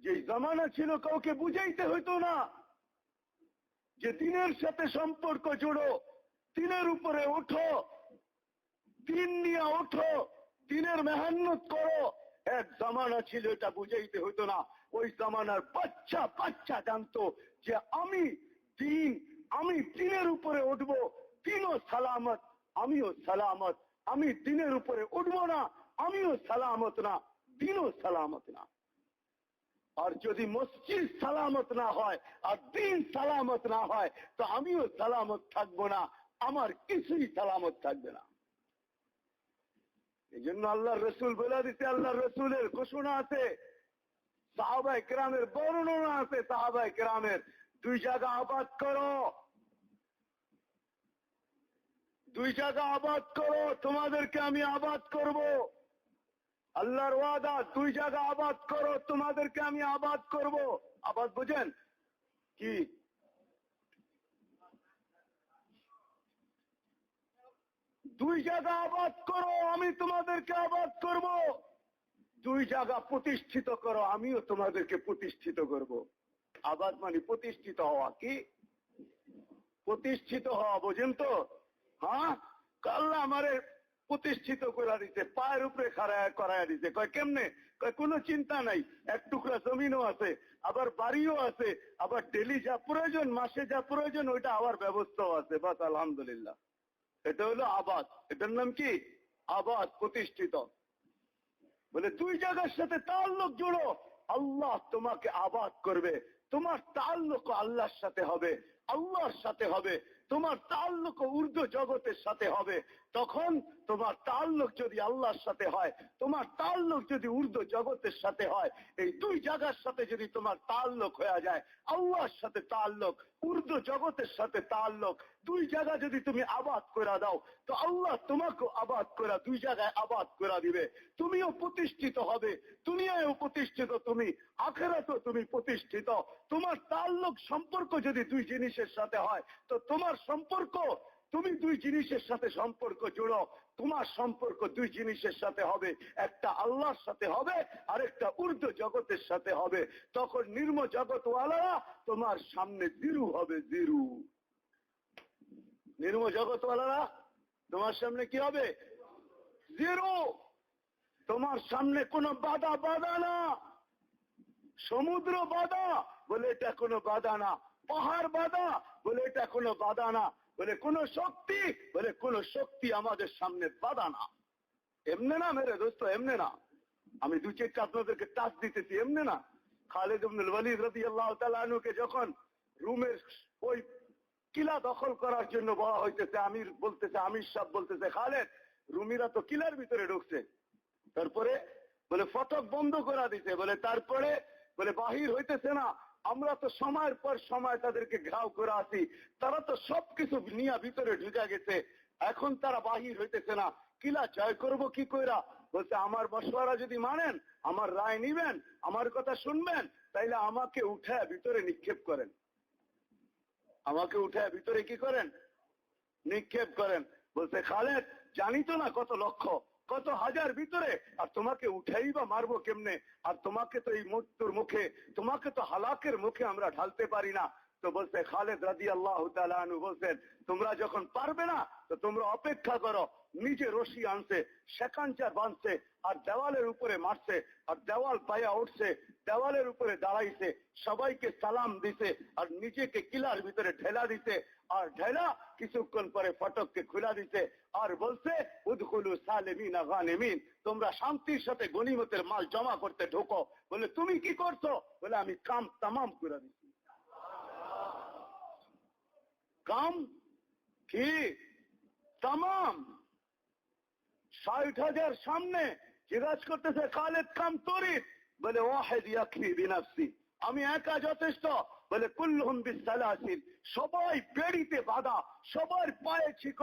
যে জামানা ছিল কাউকে বুঝাইতে হইতো না যে দিনের সাথে সম্পর্ক জোড়ো, দিনের উপরে ওঠো, দিন নিয়ে ওঠো, দিনের মেহনত করো। এক জামানা ছিল, এটা বুঝাইতে হইতো না। ওই জামানার বাচ্চা বাচ্চা জানতো যে আমি দিনের উপরে উঠবো, দিনও সালামত, আমিও সালামত। আমি দিনের উপরে উঠবো না, আমিও সালামত না, দিনও সালামত না। আর যদি মসজিদ সালামত না হয় আর দিন সালামত না হয় তো আমিও সালামত থাকবো না, আমার কিছুই সালামত থাকবে না। এই জন্য আল্লাহর রসুল বলে দিতে, আল্লাহর রসুলের ঘোষণা আছে, সাহাবায়ে কেরামের বর্ণনা আছে, সাহাবায়ে কেরামের, দুই জায়গা আবাদ করো, দুই জায়গা আবাদ করো, তোমাদেরকে আমি আবাদ করব। আল্লাহর ওয়াদা, দুই জায়গা আবাদ করো, তোমাদেরকে আমি আবাদ করব। আবাদ বুঝেন কি? দুই জায়গা আবাদ করো, আমি তোমাদেরকে আবাদ করব। দুই জায়গা প্রতিষ্ঠিত করো, আমিও তোমাদেরকে প্রতিষ্ঠিত করব। আবাদ মানে প্রতিষ্ঠিত হওয়া। কি প্রতিষ্ঠিত হওয়া বোঝেন তো? হ্যাঁ, আল্লাহ আমারে প্রতিষ্ঠিত করে দিতে, পায়ের উপরে করায় দিতে। কয় কেমনে? কয় কোনো চিন্তা নাই, এক টুকরা জমিনও আছে, আবার বাড়িও আছে, আবার ডেলি যা প্রয়োজন, মাসে যা প্রয়োজন ওইটা আবার ব্যবস্থাও আছে। বাস আলহামদুলিল্লাহ, এটা হলো আবাদ। এটার নাম কি? আবাদ, প্রতিষ্ঠিত। বলে দুই জায়গার সাথে তাল্লুক জোড়ো, আল্লাহ তোমাকে আবাদ করবে। তোমার তাল্লুক আল্লাহর সাথে হবে, আল্লাহর সাথে হবে। তোমার তাল্লুক উর্দু জগতের সাথে হবে। তখন তোমার তাল্লুক যদি আল্লাহর সাথে হয়, তোমার তাল্লুক যদি উর্দু জগতের সাথে হয়, এই দুই জায়গার সাথে যদি তোমার তাল্লুক হয়ে যায়, আল্লাহর সাথে তাল্লুক, উর্দু জগতের সাথে তাল্লুক, দুই জায়গা যদি তুমি আবাদ করে দাও তো আল্লাহ তোমাকে আবাদ করে দুই জায়গায় আবাদ করে দিবে। তুমিও প্রতিষ্ঠিত হবে, দুনিয়ায়ও প্রতিষ্ঠিত, তুমি আখিরাতেও তুমি প্রতিষ্ঠিত। তোমার তাল্লুক সম্পর্ক যদি দুই জিনিসের সাথে হয় তো তোমার সম্পর্ক, তুমি দুই জিনিসের সাথে সম্পর্ক জোড়ো, তোমার সম্পর্ক দুই জিনিসের সাথে হবে। একটা আল্লাহর সাথে হবে, আরেকটা উর্দু জগতের সাথে হবে। তখন নির্ম জগৎওয়ালারা তোমার সামনে জিরু হবে, জিরু। নির্ম জগৎওয়ালারা তোমার সামনে কি হবে? জিরো। তোমার সামনে কোনো বাধা বাধা না। সমুদ্র বাধা বলে এটা কোনো বাধা না, পাহাড় বাধা বলে এটা কোনো বাধা না, বলে কোন শক্তি বলে কোন শক্তি আমাদের সামনে বাধা না। এমনে না মেরে দোস্ত, এমনে না। আমি দু চারটা আপনাদেরকে টাচ দিতেছি, এমনে না। খালিদ ইবনুল ওয়ালিদ রাদিয়াল্লাহু তাআলা আনহুকে যখন রুমের ওই কিলা দখল করার জন্য বলা হইতেছে, আমির বলতেছে, আমির সাহেব বলতেছে, খালেদ রুমিরা তো কিলার ভিতরে ঢুকছে, তারপরে বলে ফটক বন্ধ করা দিতে, বলে তারপরে বলে বাহির হইতেছে না। আমরা তো সময়ের পর সময় তাদেরকে ঘাও করে আসি, তারা তো সবকিছু নিয়ে ভিতরে ঢুকে গেছে, এখন তারা বাহির হইতেছে না, কিলা জয় করব কি কইরা? বলছে আমার মশওয়ারা যদি মানেন, আমার রায় নিবেন, আমার কথা শুনবেন, তাইলে আমাকে উঠায় ভিতরে নিক্ষেপ করেন। আমাকে উঠায় ভিতরে কি করেন? নিক্ষেপ করেন। বলছে খালেদ জানি তো না কত লক্ষ কত হাজার ভিতরে, আর তোমাকে উঠাই বা মারবো কেমনে? আর তোমাকে তো এই মৃত্যুর মুখে, তোমাকে তো হালাকের মুখে আমরা ঢালতে পারি না। তো বলছে খালেদ রাদিয়াল্লাহু তাআলা আনহু বলছেন, তোমরা যখন পারবে না তো তোমরা অপেক্ষা করো। নিজে রশি আনছে, সেকাঞ্চার বাঁধছে, আর দেওয়ালের উপরে মারছে, আর দেওয়াল পায়া উঠছে, দেওয়ালের উপরে দাঁড়াইছে, সবাইকে সালাম দিছে, আর নিজেকে কিলার ভিতরে ঢেলা দিছে, আর ঢেলা কিছুক্ষণ পরে ফটককে খুলা দিছে, আর বলছে উদখুলু সালিমিনা গানিমিন, তোমরা শান্তির সাথে গনিমতের মাল জমা করতে ঢোকো। বলে তুমি কি করছো? বলে আমি কাম তামাম করে দিচ্ছি। কাম কি? তামাম। 60,000 সামনে জিজ্ঞাসা করতেছে খালেদ কাম তরিত? বলে ওয়াহিদ ইয়াকফি বিনাফসি, আমি একা যথেষ্ট। বলে কুল্লুহুম বিসালাসিল, সবাই বেড়িতে বাঁধা, সবার পায়ে ছিল